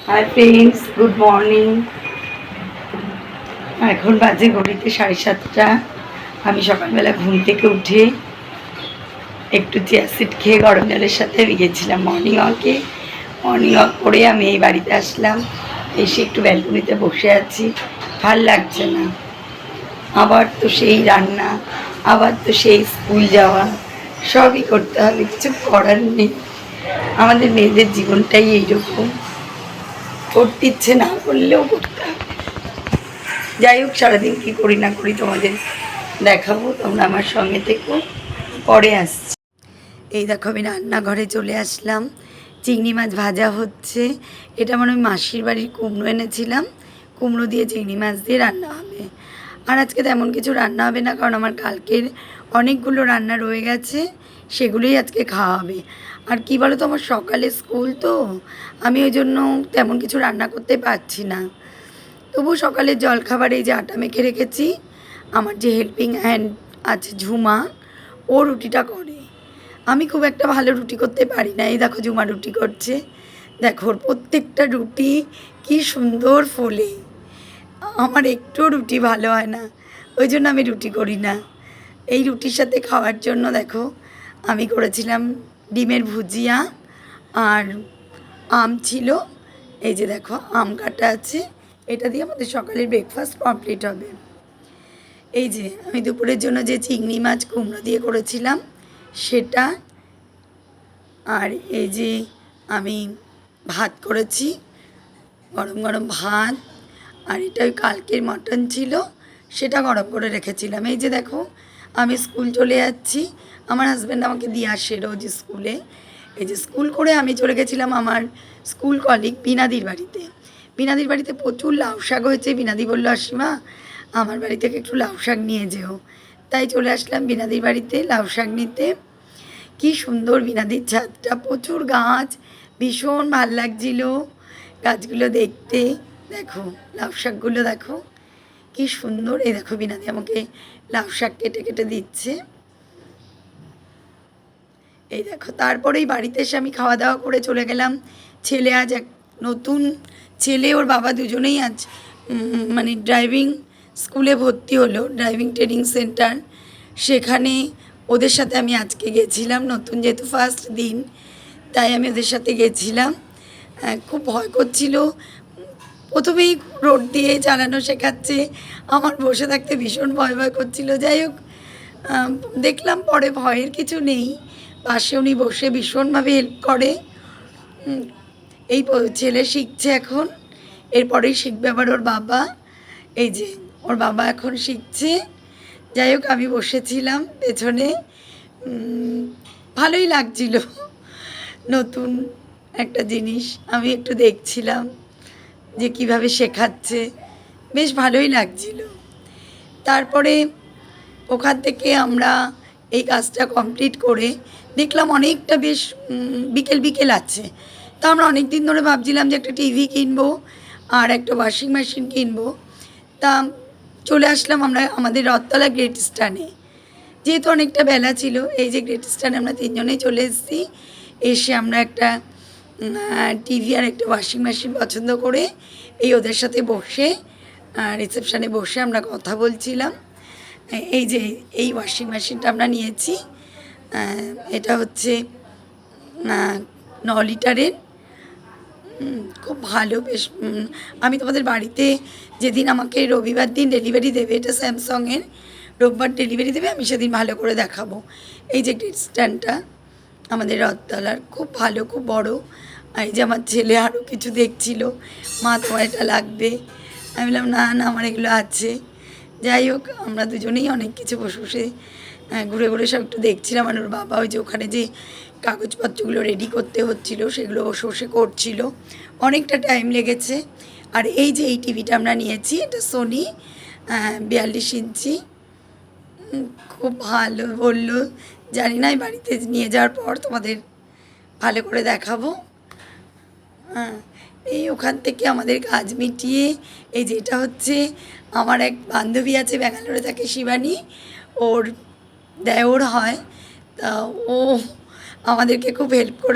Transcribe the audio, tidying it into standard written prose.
Hi friends, good morning. এখন বাজে ঘড়িতে 7:30। আমি সকালবেলা ঘুম থেকে উঠে একটু চিয়া সিড খেয়ে গরম জলের সাথে গিয়েছিলাম মর্নিং ওয়াক করে আমি এই বাড়িতে আসলাম। এসে একটু ব্যালকনিতে বসে আছি, ভাল লাগছে না। আবার তো সেই রান্না, আবার তো সেই স্কুল যাওয়া, সবই করতে হবে, কিছু করার নেই। আমাদের মেয়েদের জীবনটাই এইরকম, করতে ইচ্ছে না করলেও করতে হবে। যাই হোক, সারাদিন কী করি না করি তোমাদের দেখাবো, তোমরা আমার সঙ্গে থেকো, পরে আসছি। এই দেখো, আমি রান্নাঘরে চলে আসলাম। চিংড়ি মাছ ভাজা হচ্ছে। এটা মনে হয় মাসির বাড়ির কুমড়ো এনেছিলাম, কুমড়ো দিয়ে চিংড়ি মাছ দিয়ে রান্না হবে। আর আজকে তেমন কিছু রান্না হবে না, কারণ আমার কালকের অনেকগুলো রান্না রয়ে গেছে, সেগুলোই আজকে খাওয়া হবে। আর কি বলো তো, আমার সকালে স্কুল, তো আমি ওই জন্য তেমন কিছু রান্না করতে পারছি না। তবু সকালের জলখাবারে এই যে আটা মেখে রেখেছি, আমার যে হেল্পিং হ্যান্ড আছে ঝুমা, ও রুটিটা করে। আমি খুব একটা ভালো রুটি করতে পারি না। এই দেখো, ঝুমা রুটি করছে, দেখো ওর প্রত্যেকটা রুটি কি সুন্দর ফোলে। আমার একটুও রুটি ভালো হয় না, ওই জন্য আমি রুটি করি না। এই রুটির সাথে খাওয়ার জন্য দেখো আমি করেছিলাম ডিমের ভুজিয়া, আর আম ছিল। এই যে দেখো, আম কাটা আছে, এটা দিয়ে আমাদের সকালের ব্রেকফাস্ট কমপ্লিট হবে। এই যে আমি দুপুরের জন্য যে চিংড়ি মাছ কুমড়ো দিয়ে করেছিলাম সেটা, আর এই যে আমি ভাত করেছি, গরম গরম ভাত। আর এটা ওই কালকের মাটন ছিল, সেটা গরম করে রেখেছিলাম। এই যে দেখো, আমি স্কুল চলে যাচ্ছি। আমার হাজব্যান্ড আমাকে দিয়ে আসে রোজ স্কুলে। এই যে স্কুল করে আমি চলে গেছিলাম আমার স্কুল কলিগ বিনাদির বাড়িতে। বিনাদির বাড়িতে প্রচুর লাউ শাক হয়েছে। বিনাদি বললো, আসিমা আমার বাড়ি থেকে একটু লাউ শাক নিয়ে যেও। তাই চলে আসলাম বিনাদির বাড়িতে লাউ শাক নিতে। কি সুন্দর বিনাদির ছাদটা, প্রচুর গাছ, ভীষণ ভাল লাগছিল গাছগুলো দেখতে। দেখো লাউ শাকগুলো দেখো কি সুন্দর। এই দেখো, বিনাদি আমাকে লাউ শাক কেটে কেটে দিচ্ছে। এই দেখো, তারপরেই বাড়িতে এসে আমি খাওয়া দাওয়া করে চলে গেলাম। ছেলে আজ এক নতুন ছেলে, ওর বাবা দুজনেই আজ মানে ড্রাইভিং স্কুলে ভর্তি হলো, ড্রাইভিং ট্রেনিং সেন্টার। সেখানে ওদের সাথে আমি আজকে গেছিলাম, নতুন যেহেতু ফার্স্ট দিন, তাই আমি ওদের সাথে গেছিলাম। খুব ভয় করছিল, প্রথমেই রোড দিয়ে চালানো শেখাচ্ছে, আমার বসে থাকতে ভীষণ ভয় ভয় করছিল। যাই হোক, দেখলাম পরে ভয়ের কিছু নেই, পাশে উনি বসে ভীষণভাবে হেল্প করে। এই ছেলে শিখছে এখন, এরপরেই শিখবে আবার ওর বাবা। এই যে ওর বাবা এখন শিখছে। যাই হোক, আমি বসেছিলাম পেছনে, ভালোই লাগছিল, নতুন একটা জিনিস আমি একটু দেখছিলাম যে কিভাবে শেখাচ্ছে, বেশ ভালোই লাগছিল। তারপরে ওখান থেকে আমরা এই কাজটা কমপ্লিট করে দেখলাম অনেকটা বেশ বিকেল বিকেল আছে। তা আমরা অনেক দিন ধরে ভাবছিলাম যে একটা টিভি কিনবো আর একটা ওয়াশিং মেশিন কিনবো। তা চলে আসলাম আমরা আমাদের রথতলা গ্রেট স্টানে। যেহেতু অনেকটা বেলা ছিল, এই যে গ্রেট স্টানে আমরা তিনজনেই চলে এসেছি। এসে আমরা একটা টিভি আর একটা ওয়াশিং মেশিন পছন্দ করে এই ওদের সাথে বসে রিসেপশানে বসে আমরা কথা বলছিলাম। এই যে এই ওয়াশিং মেশিনটা আমরা নিয়েছি, এটা হচ্ছে 9 লিটারের, খুব ভালো, বেশ। আমি তোমাদের বাড়িতে যেদিন আমাকে রবিবার দিন ডেলিভারি দেবে, এটা স্যামসংয়ের, রোববার ডেলিভারি দেবে, আমি সেদিন ভালো করে দেখাবো। এই যে গ্রিড স্ট্যান্ডটা আমাদের রথতলার, খুব ভালো, খুব বড়। আর এই যে আমার ছেলে আরও কিছু দেখছিল, মা তোমার এটা লাগবে, আমি বললাম না না আমার এগুলো আছে। যাই হোক, আমরা দুজনেই অনেক কিছু বসে বসে ঘুরে ঘুরে সব একটু দেখছিলাম। আর ওর বাবা ওই যে ওখানে যে কাগজপত্রগুলো রেডি করতে হচ্ছিল সেগুলো বসে বসে করছিল, অনেকটা টাইম লেগেছে। আর এই যে এই টিভিটা আমরা নিয়েছি, এটা সোনি 42 ইঞ্চি, খুব ভালো বললো। জানি না, বাড়িতে নিয়ে যাওয়ার পর তোমাদের ভালো করে দেখাবো। হ্যাঁ, এই ওখান থেকে আমাদের কাজ মিটিয়ে, এই যেটা হচ্ছে আমার এক বান্ধবী আছে ব্যাঙ্গালোরে থাকে, শিবানী, ওর দেওর হয়, তা ও আমাদেরকে খুব হেল্প করে